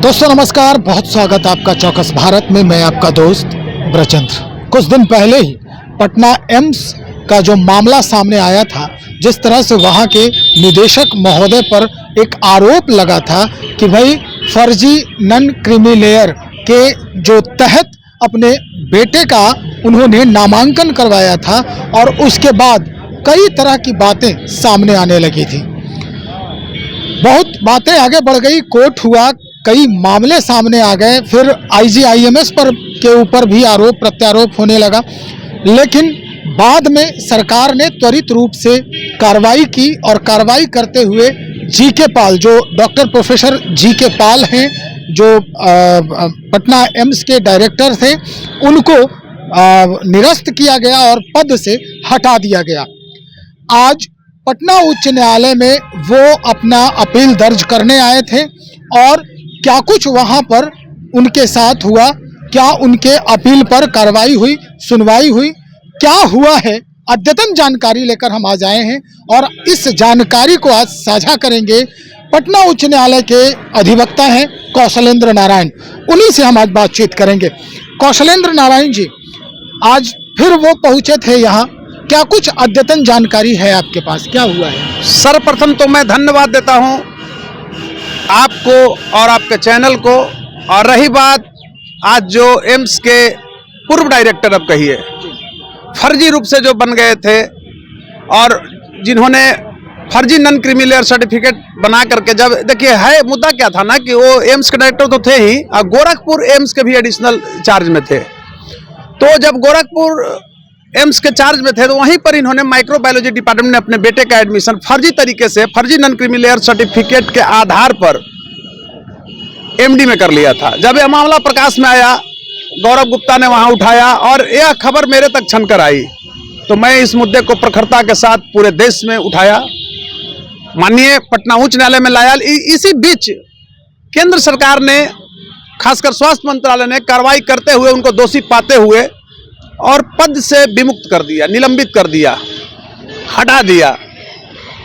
दोस्तों नमस्कार, बहुत स्वागत आपका चौकस भारत में। मैं आपका दोस्त ब्रजेंद्र। कुछ दिन पहले ही पटना एम्स का जो मामला सामने आया था, जिस तरह से वहां के निदेशक महोदय पर एक आरोप लगा था कि भाई फर्जी नन क्रीमी लेयर के जो तहत अपने बेटे का उन्होंने नामांकन करवाया था और उसके बाद कई तरह की बातें सामने आने लगी थी। बहुत बातें आगे बढ़ गई, कोर्ट हुआ, कई मामले सामने आ गए, फिर IGIMS पर के ऊपर भी आरोप प्रत्यारोप होने लगा। लेकिन बाद में सरकार ने त्वरित रूप से कार्रवाई की और कार्रवाई करते हुए GK पाल, जो डॉक्टर प्रोफेसर GK पाल हैं, जो पटना एम्स के डायरेक्टर थे, उनको निरस्त किया गया और पद से हटा दिया गया। आज पटना उच्च न्यायालय में वो अपना अपील दर्ज करने आए थे और क्या कुछ वहां पर उनके साथ हुआ, क्या उनके अपील पर कार्रवाई हुई, सुनवाई हुई, क्या हुआ है, अद्यतन जानकारी लेकर हम आज आए हैं और इस जानकारी को आज साझा करेंगे। पटना उच्च न्यायालय के अधिवक्ता हैं कौशलेंद्र नारायण, उन्हीं से हम आज बातचीत करेंगे। कौशलेंद्र नारायण जी, आज फिर वो पहुंचे थे यहाँ, क्या कुछ अद्यतन जानकारी है आपके पास, क्या हुआ है? सर्वप्रथम तो मैं धन्यवाद देता हूं आपको और आपके चैनल को। और रही बात आज जो एम्स के पूर्व डायरेक्टर, अब कहिए फर्जी रूप से जो बन गए थे और जिन्होंने फर्जी नन क्रीमी लेयर सर्टिफिकेट बना करके, जब देखिए है मुद्दा क्या था ना कि वो एम्स के डायरेक्टर तो थे ही और गोरखपुर एम्स के भी एडिशनल चार्ज में थे। तो जब गोरखपुर एम्स के चार्ज में थे तो वहीं पर इन्होंने माइक्रोबायोलॉजी डिपार्टमेंट में अपने बेटे का एडमिशन फर्जी तरीके से, फर्जी नन क्रीमी लेयर सर्टिफिकेट के आधार पर MD में कर लिया था। जब यह मामला प्रकाश में आया, गौरव गुप्ता ने वहां उठाया और यह खबर मेरे तक छनकर आई, तो मैं इस मुद्दे को प्रखरता के साथ पूरे देश में उठाया, माननीय पटना उच्च न्यायालय में लाया। इसी बीच केंद्र सरकार ने, खासकर स्वास्थ्य मंत्रालय ने कार्रवाई करते हुए उनको दोषी पाते हुए और पद से विमुक्त कर दिया, निलंबित कर दिया, हटा दिया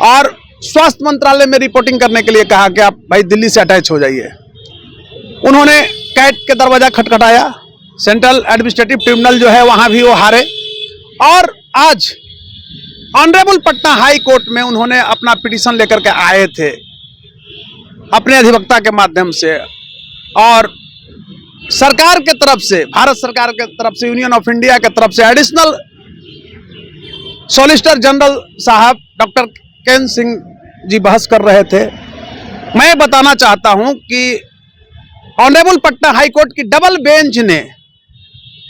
और स्वास्थ्य मंत्रालय में रिपोर्टिंग करने के लिए कहा कि आप भाई दिल्ली से अटैच हो जाइए। उन्होंने कैट के दरवाजा खटखटाया, सेंट्रल एडमिनिस्ट्रेटिव ट्रिब्यूनल जो है वहां भी वो हारे और आज ऑनरेबल पटना हाई कोर्ट में उन्होंने अपना पिटीशन लेकर के आए थे अपने अधिवक्ता के माध्यम से। और सरकार के तरफ से, भारत सरकार के तरफ से, यूनियन ऑफ इंडिया के तरफ से एडिशनल सॉलिसिटर जनरल साहब डॉक्टर केन सिंह जी बहस कर रहे थे। मैं बताना चाहता हूं कि ऑनरेबल पटना हाई कोर्ट की डबल बेंच ने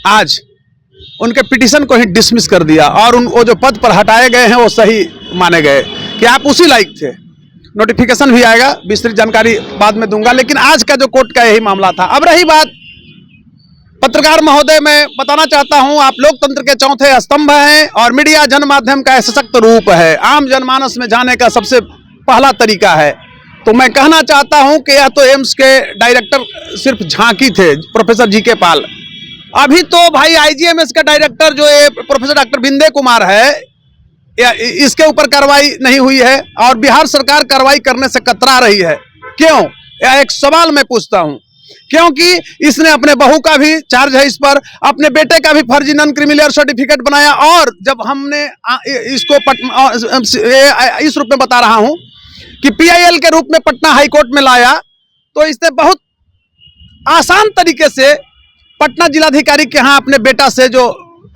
आज उनके पिटीशन को ही डिसमिस कर दिया और वो जो पद पर हटाए गए हैं वो सही माने गए कि आप उसी लायक थे। नोटिफिकेशन भी आएगा, विस्तृत जानकारी बाद में दूंगा, लेकिन आज का जो कोर्ट का यही मामला था। अब रही बात पत्रकार महोदय, मैं बताना चाहता हूं आप लोकतंत्र के चौथे स्तंभ हैं और मीडिया जन माध्यम का सशक्त रूप है, आम जनमानस में जाने का सबसे पहला तरीका है। तो मैं कहना चाहता हूं कि यह तो एम्स के डायरेक्टर सिर्फ झांकी थे, प्रोफेसर GK पाल। अभी तो भाई IGMS का डायरेक्टर जो है प्रोफेसर डॉक्टर बिंदे कुमार है, इसके ऊपर कार्रवाई नहीं हुई है और बिहार सरकार कार्रवाई करने से कतरा रही है। क्यों? यह एक सवाल मैं पूछता हूं। क्योंकि इसने अपने बहू का भी चार्ज है इस पर, अपने बेटे का भी फर्जी नन क्रीमी लेयर सर्टिफिकेट बनाया और जब हमने इसको इस रूप में बता रहा हूं कि PIL के रूप में पटना हाई कोर्ट में लाया, तो इसने बहुत आसान तरीके से पटना जिलाधिकारी के यहाँ अपने बेटा से, जो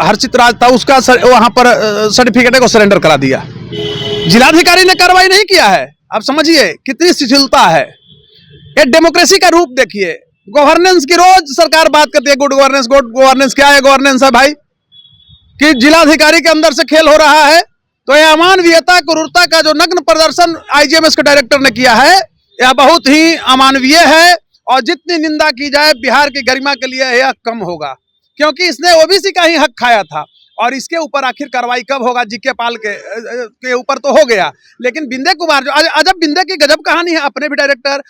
हर्षित राज था, उसका वहां पर सर्टिफिकेट को सरेंडर करा दिया। जिलाधिकारी ने कार्रवाई नहीं किया है। आप समझिए कितनी शिथिलता है। ये डेमोक्रेसी का रूप देखिए। गवर्नेंस की रोज सरकार बात करती है, गुड गवर्नेंस, गुड गवर्नेंस। क्या है गवर्नेंस? है भाई कि जिलाधिकारी के अंदर से खेल हो रहा है। तो यह अमानवीयता, क्रूरता का जो नग्न प्रदर्शन IGMS के डायरेक्टर ने किया है, यह बहुत ही अमानवीय है और जितनी निंदा की जाए बिहार की गरिमा के लिए यह कम होगा, क्योंकि इसने OBC का ही हक खाया था। और इसके ऊपर आखिर कार्रवाई कब होगा? GK पाल के ऊपर तो हो गया, लेकिन बिंदे कुमार जो अजब बिंदे की गजब कहानी है, अपने भी डायरेक्टर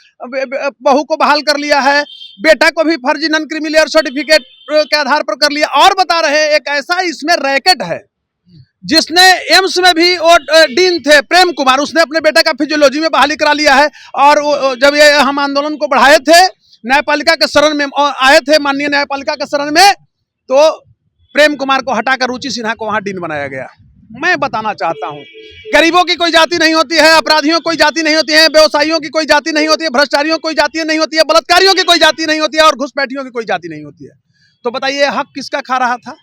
बहू को बहाल कर लिया है, बेटा को भी फर्जी नन क्रीमी लेयर सर्टिफिकेट के आधार पर कर लिया और बता रहे एक ऐसा इसमें रैकेट है जिसने एम्स में भी वो डीन थे प्रेम कुमार, उसने अपने बेटे का फिजियोलॉजी में बहाली करा लिया है। और जब ये हम आंदोलन को बढ़ाए थे न्यायपालिका के शरण में आए थे, माननीय न्यायपालिका के शरण में, तो प्रेम कुमार को हटाकर रुचि सिन्हा को वहां डीन बनाया गया। मैं बताना चाहता हूं, गरीबों की कोई जाति नहीं होती है, अपराधियों की कोई जाति नहीं होती है, व्यवसायियों की कोई जाति नहीं होती है, भ्रष्टाचारियों की कोई जाति नहीं होती है, बलात्कारियों की कोई जाति नहीं होती है, और घुसपैठियों की कोई जाति नहीं होती है। तो बताइए हक किसका खा रहा था?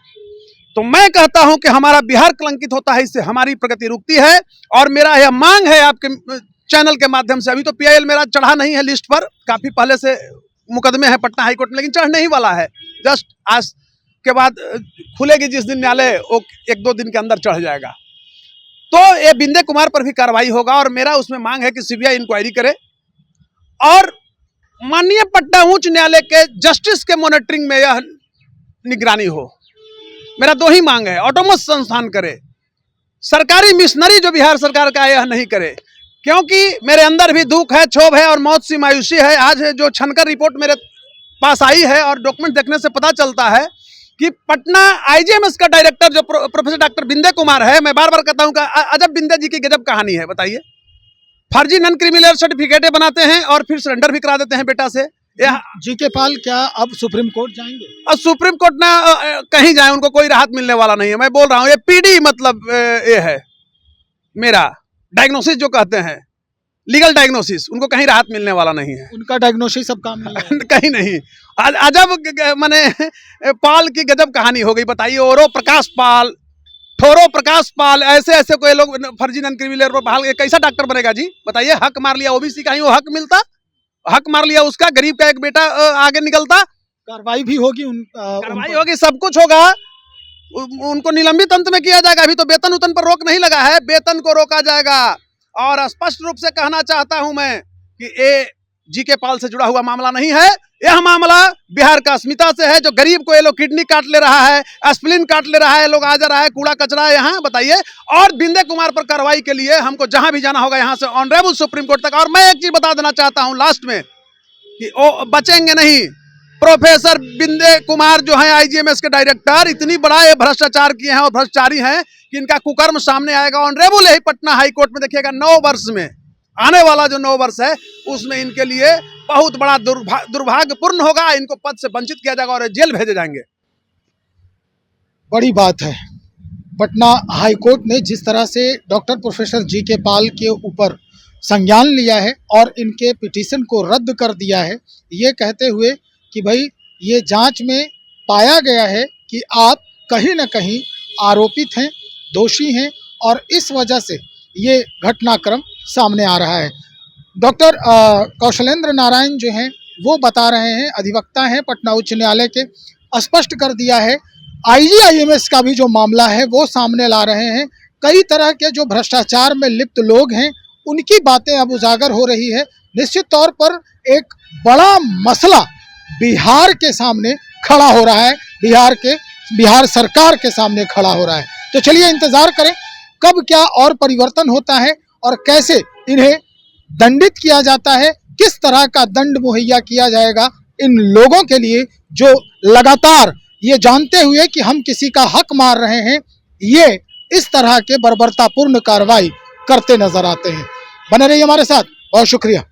तो मैं कहता हूं कि हमारा बिहार कलंकित होता है, इससे हमारी प्रगति रुकती है। और मेरा यह मांग है आपके चैनल के माध्यम से, अभी तो PIL मेरा चढ़ा नहीं है लिस्ट पर, काफी पहले से मुकदमे है पटना हाईकोर्ट में, लेकिन चढ़ने ही वाला है, जस्ट आज के बाद खुलेगी जिस दिन न्यायालय, वो 1-2 दिन के अंदर चढ़ जाएगा। तो ये बिंदे कुमार पर भी कार्रवाई होगा, और मेरा उसमें मांग है कि CBI इंक्वायरी करे और माननीय पटना उच्च न्यायालय के जस्टिस के मॉनिटरिंग में यह निगरानी हो। मेरा 2 ही मांग है, ऑटोनोमस संस्थान करे, सरकारी मिशनरी जो बिहार सरकार का यह नहीं करे, क्योंकि मेरे अंदर भी दुख है, क्षोभ है और मौत सी मायूसी है। आज जो छनकर रिपोर्ट मेरे पास आई है और डॉक्यूमेंट देखने से पता चलता है कि पटना IGMS का डायरेक्टर जो प्रोफेसर डॉक्टर बिंदे कुमार है, मैं बार बार कहता हूं कि अजब बिंदे जी की गजब कहानी है। बताइए, फर्जी नॉन क्रिमिनल सर्टिफिकेटें बनाते हैं और फिर सरेंडर भी करा देते हैं बेटा से। GK पाल क्या अब सुप्रीम कोर्ट जाएंगे? और सुप्रीम कोर्ट ना कहीं जाए, उनको कोई राहत मिलने वाला नहीं है। मैं बोल रहा हूं, ये PD मतलब ये है मेरा डायग्नोसिस जो कहते हैं, लीगल डायग्नोसिस, उनको कहीं राहत मिलने वाला नहीं है। उनका डायग्नोसिस सब काम नहीं है। कहीं नहीं। अजब माने पाल की गजब कहानी हो गई। बताइए, ओरो प्रकाश पाल, ठोरो प्रकाश पाल, ऐसे ऐसे कोई लोग फर्जी नॉन क्रिमिनल पर बहाल, कैसा डॉक्टर बनेगा जी? बताइए, हक मार लिया OBC का, ही वो हक मिलता, हक मार लिया उसका, गरीब का एक बेटा आगे निकलता। कार्रवाई भी होगी, कार्रवाई होगी, सब कुछ होगा, उनको निलंबित अंत में किया जाएगा। अभी तो वेतन उतन पर रोक नहीं लगा है, वेतन को रोका जाएगा। और स्पष्ट रूप से कहना चाहता हूं मैं कि ये GK पाल से जुड़ा हुआ मामला नहीं है, यह मामला बिहार का अस्मिता से है। जो गरीब को ये लोग किडनी काट ले रहा है, एस्पिरिन काट ले रहा है, लोग आ जा रहा है, कूड़ा कचरा है यहाँ। बताइए, और बिंदे कुमार पर कार्रवाई के लिए हमको जहां भी जाना होगा, यहाँ से ऑनरेबल सुप्रीम कोर्ट तक। और मैं एक चीज बता देना चाहता हूं लास्ट में कि वो बचेंगे नहीं। प्रोफेसर बिंदे कुमार जो है IGMS के डायरेक्टर, इतनी बड़ा ये भ्रष्टाचार किए हैं और भ्रष्टाचारी हैं कि इनका कुकर्म सामने आएगा। ऑनरेबल यही पटना हाईकोर्ट में देखिएगा, 9 वर्ष में, आने वाला जो 9 वर्ष है उसमें इनके लिए बहुत बड़ा दुर्भाग्यपूर्ण होगा। इनको पद से वंचित किया जाएगा और जेल भेजे जाएंगे। बड़ी बात है, पटना हाईकोर्ट ने जिस तरह से डॉक्टर प्रोफेसर GK पाल के ऊपर संज्ञान लिया है और इनके पिटीशन को रद्द कर दिया है, ये कहते हुए कि भाई ये जांच में पाया गया है कि आप कहीं न कहीं आरोपित हैं, दोषी हैं, और इस वजह से ये घटनाक्रम सामने आ रहा है। डॉक्टर कौशलेंद्र नारायण जो हैं वो बता रहे हैं, अधिवक्ता हैं पटना उच्च न्यायालय के, स्पष्ट कर दिया है। IGIMS का भी जो मामला है वो सामने ला रहे हैं। कई तरह के जो भ्रष्टाचार में लिप्त लोग हैं उनकी बातें अब उजागर हो रही है। निश्चित तौर पर एक बड़ा मसला बिहार के सामने खड़ा हो रहा है, बिहार सरकार के सामने खड़ा हो रहा है। तो चलिए इंतजार करें कब क्या और परिवर्तन होता है और कैसे इन्हें दंडित किया जाता है, किस तरह का दंड मुहैया किया जाएगा इन लोगों के लिए जो लगातार ये जानते हुए कि हम किसी का हक मार रहे हैं, ये इस तरह के बर्बरतापूर्ण कार्रवाई करते नजर आते हैं। बने रहिए हमारे साथ, बहुत शुक्रिया।